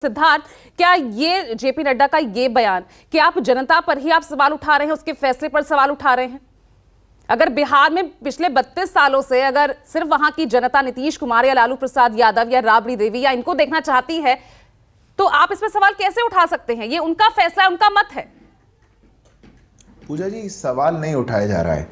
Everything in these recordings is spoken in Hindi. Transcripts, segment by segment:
सिद्धार्थ, क्या ये जेपी नड्डा का ये बयान कि आप जनता पर ही आप सवाल उठा रहे हैं, उसके फैसले पर सवाल उठा रहे हैं? अगर बिहार में पिछले 32 सालों से अगर सिर्फ वहां की जनता नीतीश कुमार या लालू प्रसाद यादव या राबड़ी देवी या इनको देखना चाहती है, तो आप इस पर सवाल कैसे उठा सकते हैं? ये उनका फैसला है, उनका मत है। पूजा जी, सवाल नहीं उठाया जा रहा है।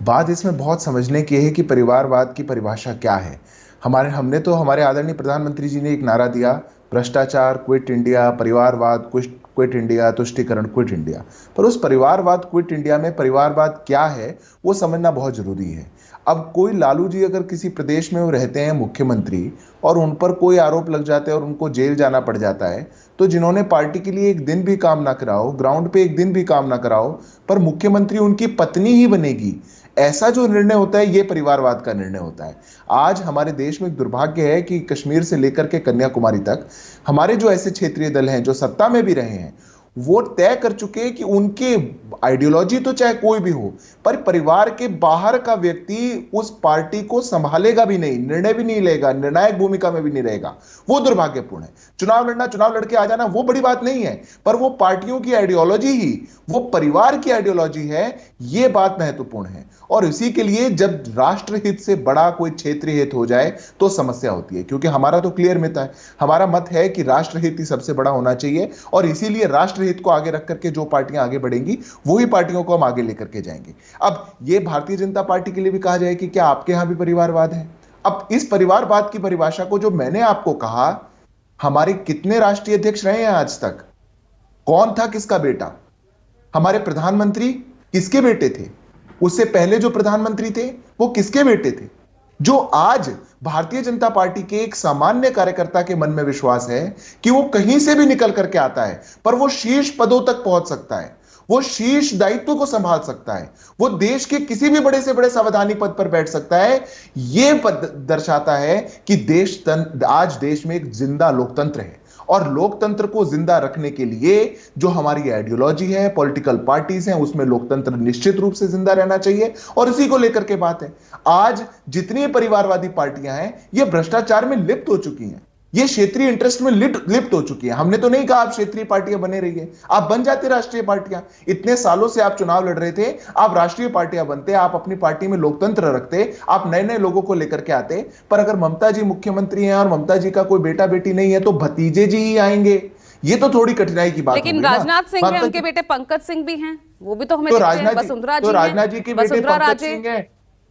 बात इसमें बहुत समझने की है कि परिवारवाद की परिभाषा क्या है। हमने तो हमारे आदरणीय प्रधानमंत्री जी ने एक नारा दिया, भ्रष्टाचार क्विट इंडिया, परिवारवाद क्विट इंडिया, तुष्टीकरण क्विट इंडिया। पर उस परिवारवाद क्विट इंडिया में परिवारवाद क्या है वो समझना बहुत जरूरी है। अब कोई लालू जी अगर किसी प्रदेश में वो रहते हैं मुख्यमंत्री और उन पर कोई आरोप लग जाते हैं और उनको जेल जाना पड़ जाता है, तो जिन्होंने पार्टी के लिए एक दिन भी काम ना करा हो, ग्राउंड पे एक दिन भी काम ना करा हो, पर मुख्यमंत्री उनकी पत्नी ही बनेगी, ऐसा जो निर्णय होता है ये परिवारवाद का निर्णय होता है। आज हमारे देश में एक दुर्भाग्य है कि कश्मीर से लेकर के कन्याकुमारी तक हमारे जो ऐसे क्षेत्रीय दल हैं जो सत्ता में भी रहे हैं, वो तय कर चुके हैं कि उनके आइडियोलॉजी तो चाहे कोई भी हो, पर परिवार के बाहर का व्यक्ति उस पार्टी को संभालेगा भी नहीं, निर्णय भी नहीं लेगा, निर्णायक भूमिका में भी नहीं रहेगा। वो दुर्भाग्यपूर्ण है। चुनाव लड़ना, चुनाव लड़के आ जाना वो बड़ी बात नहीं है, पर वो पार्टियों की आइडियोलॉजी ही, वो परिवार की आइडियोलॉजी है, ये बात महत्वपूर्ण है। और इसी के लिए जब राष्ट्रहित से बड़ा कोई क्षेत्रीय हित हो जाए तो समस्या होती है, क्योंकि हमारा तो क्लियर मत है, हमारा मत है कि राष्ट्रहित ही सबसे बड़ा होना चाहिए, और इसीलिए राष्ट्रहित को आगे रख करके जो पार्टियां आगे बढ़ेंगी वही पार्टियों को हम आगे लेकर के जाएंगे। अब ये भारतीय जनता पार्टी के लिए भी कहा जाए कि क्या आपके यहां भी परिवारवाद है? अब इस परिवारवाद की परिभाषा को जो मैंने आपको कहा, हमारे कितने राष्ट्रीय अध्यक्ष रहे हैं आज तक? कौन था किसका बेटा? हमारे प्रधानमंत्री किसके बेटे थे? उससे पहले जो प्रधानमंत्री थे वो किसके बेटे थे? जो आज भारतीय जनता पार्टी के एक सामान्य कार्यकर्ता के मन में विश्वास है कि वो कहीं से भी निकल करके आता है, पर वो शीर्ष पदों तक पहुंच सकता है, वो शीर्ष दायित्व को संभाल सकता है, वो देश के किसी भी बड़े से बड़े संवैधानिक पद पर बैठ सकता है, ये पद दर्शाता है कि आज देश में एक जिंदा लोकतंत्र है। और लोकतंत्र को जिंदा रखने के लिए जो हमारी आइडियोलॉजी है, पॉलिटिकल पार्टीज हैं, उसमें लोकतंत्र निश्चित रूप से जिंदा रहना चाहिए, और इसी को लेकर के बात है। आज जितनी परिवारवादी पार्टियां हैं ये भ्रष्टाचार में लिप्त हो चुकी हैं, ये क्षेत्रीय इंटरेस्ट में लिप्त हो चुकी है। हमने तो नहीं कहा आप क्षेत्रीय पार्टियां बने रहिए, आप बन जाते राष्ट्रीय पार्टियां। इतने सालों से आप चुनाव लड़ रहे थे, आप राष्ट्रीय पार्टियां बनते, आप अपनी पार्टी में लोकतंत्र रखते, आप नए नए लोगों को लेकर के आते। पर अगर ममता जी मुख्यमंत्री हैं और ममता जी का कोई बेटा बेटी नहीं है तो भतीजे जी ही आएंगे, ये तो थोड़ी कठिनाई की बात है। लेकिन राजनाथ सिंह हैं, उनके बेटे पंकज सिंह भी हैं, वो भी तो हमें राजनाथ जी के बेटे पंकज सिंह हैं।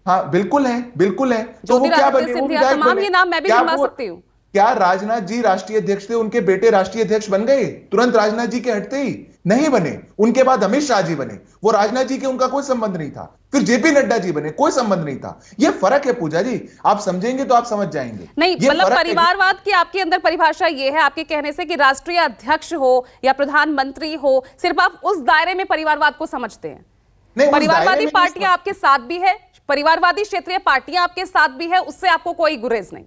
हाँ बिल्कुल है, बिल्कुल है। तो वो क्या बने? तमाम ये नाम मैं भी गिनवा सकती हूँ। क्या राजनाथ जी राष्ट्रीय अध्यक्ष थे, उनके बेटे राष्ट्रीय अध्यक्ष बन गए तुरंत राजनाथ जी के हटते ही? नहीं बने। उनके बाद अमित शाह जी बने, वो राजनाथ जी के उनका कोई संबंध नहीं था। फिर जेपी नड्डा जी बने, कोई संबंध नहीं था। ये फर्क है पूजा जी, आप समझेंगे तो आप समझ जाएंगे। नहीं मतलब परिवारवाद की आपके अंदर परिभाषा ये है आपके कहने से कि राष्ट्रीय अध्यक्ष हो या प्रधानमंत्री हो, सिर्फ आप उस दायरे में परिवारवाद को समझते हैं? परिवारवादी पार्टियां आपके साथ भी है, परिवारवादी क्षेत्रीय पार्टियां आपके साथ भी है, उससे आपको कोई गुरेज नहीं?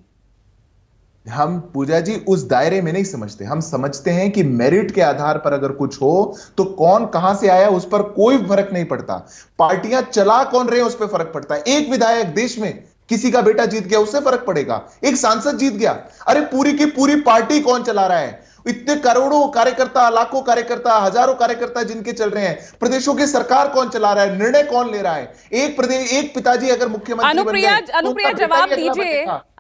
हम पूजा जी उस दायरे में नहीं समझते। हम समझते हैं कि मेरिट के आधार पर अगर कुछ हो तो कौन कहां से आया उस पर कोई फर्क नहीं पड़ता, पार्टियां चला कौन रहे उस पर फर्क पड़ता है। एक विधायक देश में किसी का बेटा जीत गया उससे फर्क पड़ेगा, एक सांसद जीत गया, अरे पूरी की पूरी पार्टी कौन चला रहा है? इतने करोड़ों कार्यकर्ता, लाखों कार्यकर्ता, हजारों कार्यकर्ता जिनके चल रहे हैं, प्रदेशों की सरकार कौन चला रहा है, निर्णय कौन ले रहा है? एक प्रदेश, एक पिताजी अगर मुख्यमंत्री बन गए, अनुप्रिया जवाब दीजिए।